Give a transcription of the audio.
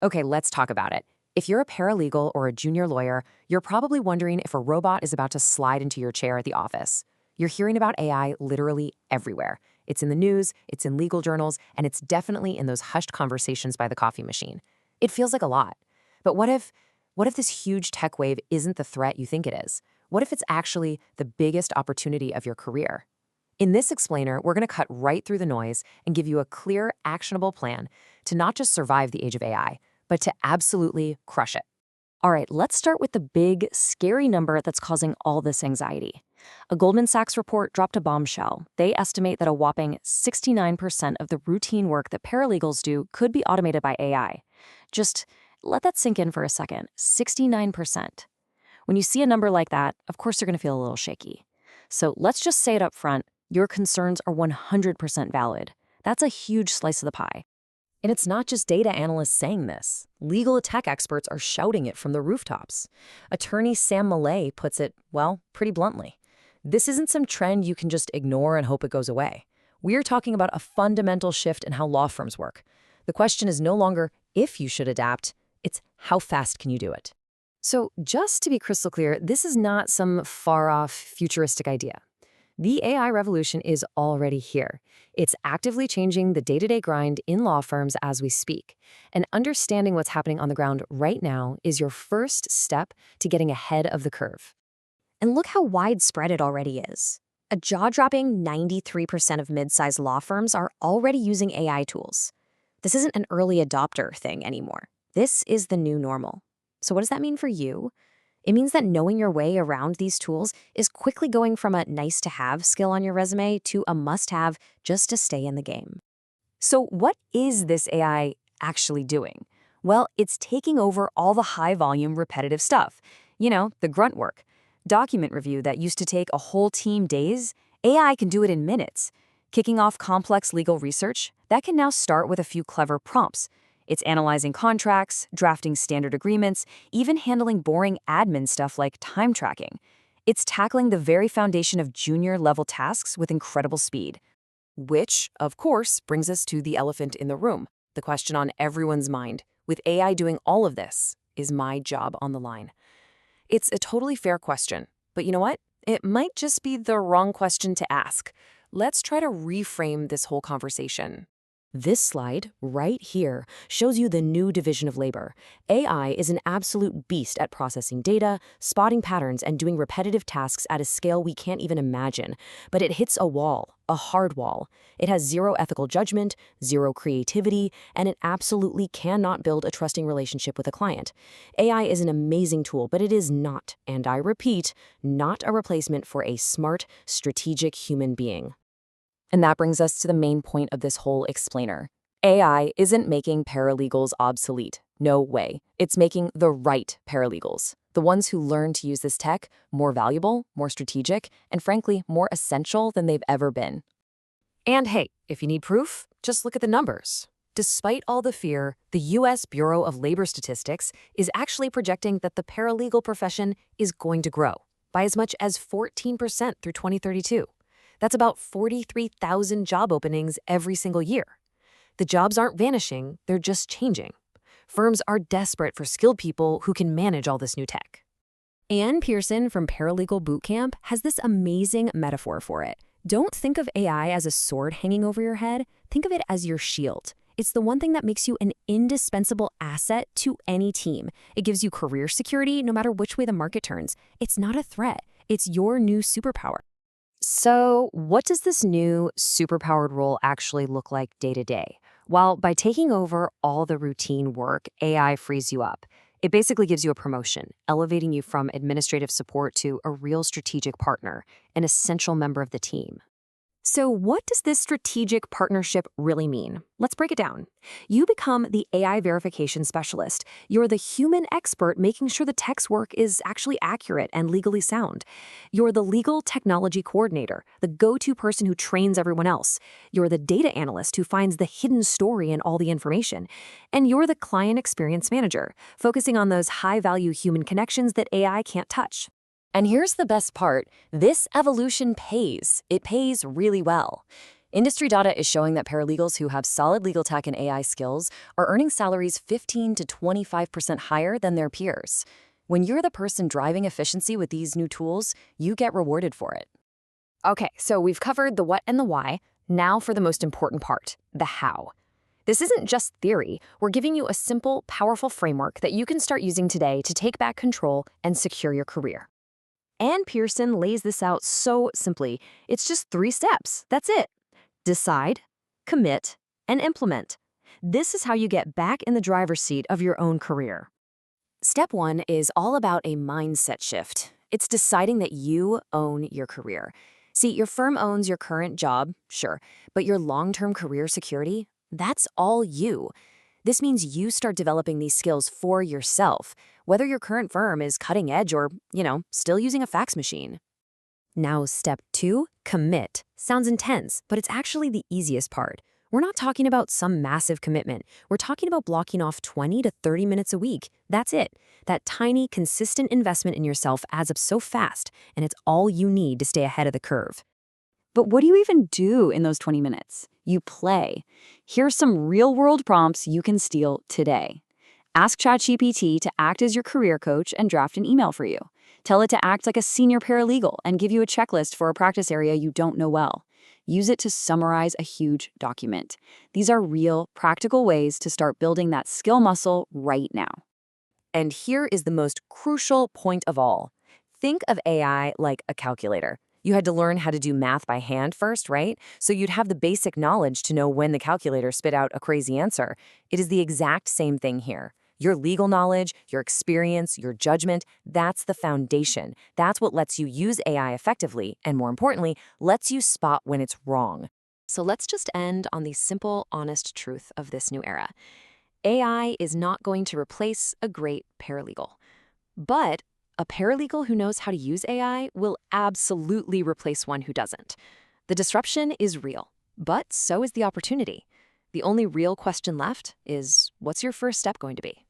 Okay, let's talk about it. If you're a paralegal or a junior lawyer, you're probably wondering if a robot is about to slide into your chair at the office. You're hearing about AI literally everywhere. It's in the news, it's in legal journals, and it's definitely in those hushed conversations by the coffee machine. It feels like a lot. But what if this huge tech wave isn't the threat you think it is? What if it's actually the biggest opportunity of your career? In this explainer, we're going to cut right through the noise and give you a clear, actionable plan to not just survive the age of AI, but to absolutely crush it. All right, let's start with the big, scary number that's causing all this anxiety. A Goldman Sachs report dropped a bombshell. They estimate that a whopping 69% of the routine work that paralegals do could be automated by AI. Just let that sink in for a second. 69%. When you see a number like that, of course you're going to feel a little shaky. So let's just say it up front. Your concerns are 100% valid. That's a huge slice of the pie. And it's not just data analysts saying this. Legal tech experts are shouting it from the rooftops. Attorney Sam Millay puts it, well, pretty bluntly. This isn't some trend you can just ignore and hope it goes away. We're talking about a fundamental shift in how law firms work. The question is no longer if you should adapt, it's how fast can you do it. So just to be crystal clear, this is not some far-off futuristic idea. The AI revolution is already here. It's actively changing the day-to-day grind in law firms as we speak. And understanding what's happening on the ground right now is your first step to getting ahead of the curve. And look how widespread it already is. A jaw-dropping 93% of mid-sized law firms are already using AI tools. This isn't an early adopter thing anymore. This is the new normal. So what does that mean for you? It means that knowing your way around these tools is quickly going from a nice-to-have skill on your resume to a must-have just to stay in the game. So what is this AI actually doing? Well, it's taking over all the high-volume, repetitive stuff. You know, the grunt work. Document review that used to take a whole team days, AI can do it in minutes. Kicking off complex legal research, that can now start with a few clever prompts. It's analyzing contracts, drafting standard agreements, even handling boring admin stuff like time tracking. It's tackling the very foundation of junior-level tasks with incredible speed. Which, of course, brings us to the elephant in the room, the question on everyone's mind. With AI doing all of this, is my job on the line? It's a totally fair question, but you know what? It might just be the wrong question to ask. Let's try to reframe this whole conversation. This slide, right here, shows you the new division of labor. AI is an absolute beast at processing data, spotting patterns, and doing repetitive tasks at a scale we can't even imagine. But it hits a wall, a hard wall. It has zero ethical judgment, zero creativity, and it absolutely cannot build a trusting relationship with a client. AI is an amazing tool, but it is not, and I repeat, not a replacement for a smart, strategic human being. And that brings us to the main point of this whole explainer. AI isn't making paralegals obsolete. No way. It's making the right paralegals, the ones who learn to use this tech, more valuable, more strategic, and frankly, more essential than they've ever been. And hey, if you need proof, just look at the numbers. Despite all the fear, the U.S. Bureau of Labor Statistics is actually projecting that the paralegal profession is going to grow by as much as 14% through 2032. That's about 43,000 job openings every single year. The jobs aren't vanishing, they're just changing. Firms are desperate for skilled people who can manage all this new tech. Ann Pearson from Paralegal Bootcamp has this amazing metaphor for it. Don't think of AI as a sword hanging over your head. Think of it as your shield. It's the one thing that makes you an indispensable asset to any team. It gives you career security no matter which way the market turns. It's not a threat. It's your new superpower. So what does this new superpowered role actually look like day to day? Well, by taking over all the routine work, AI frees you up. It basically gives you a promotion, elevating you from administrative support to a real strategic partner, an essential member of the team. So what does this strategic partnership really mean? Let's break it down. You become the AI verification specialist. You're the human expert making sure the tech's work is actually accurate and legally sound. You're the legal technology coordinator, the go-to person who trains everyone else. You're the data analyst who finds the hidden story in all the information. And you're the client experience manager, focusing on those high-value human connections that AI can't touch. And here's the best part. This evolution pays. It pays really well. Industry data is showing that paralegals who have solid legal tech and AI skills are earning salaries 15 to 25% higher than their peers. When you're the person driving efficiency with these new tools, you get rewarded for it. Okay, so we've covered the what and the why. Now for the most important part, the how. This isn't just theory. We're giving you a simple, powerful framework that you can start using today to take back control and secure your career. Ann Pearson lays this out so simply. It's just 3 steps. That's it. Decide, commit, and implement. This is how you get back in the driver's seat of your own career. Step 1 is all about a mindset shift. It's deciding that you own your career. See, your firm owns your current job, sure, but your long-term career security, that's all you. This means you start developing these skills for yourself, whether your current firm is cutting edge or, still using a fax machine. Now, step 2, commit. Sounds intense, but it's actually the easiest part. We're not talking about some massive commitment. We're talking about blocking off 20 to 30 minutes a week. That's it. That tiny, consistent investment in yourself adds up so fast, and it's all you need to stay ahead of the curve. But what do you even do in those 20 minutes? You play. Here's some real-world prompts you can steal today. Ask ChatGPT to act as your career coach and draft an email for you. Tell it to act like a senior paralegal and give you a checklist for a practice area you don't know well. Use it to summarize a huge document. These are real, practical ways to start building that skill muscle right now. And here is the most crucial point of all. Think of AI like a calculator. You had to learn how to do math by hand first, right? So you'd have the basic knowledge to know when the calculator spit out a crazy answer. It is the exact same thing here. Your legal knowledge, your experience, your judgment, that's the foundation. That's what lets you use AI effectively, and more importantly, lets you spot when it's wrong. So let's just end on the simple, honest truth of this new era. AI is not going to replace a great paralegal. But a paralegal who knows how to use AI will absolutely replace one who doesn't. The disruption is real, but so is the opportunity. The only real question left is, what's your first step going to be?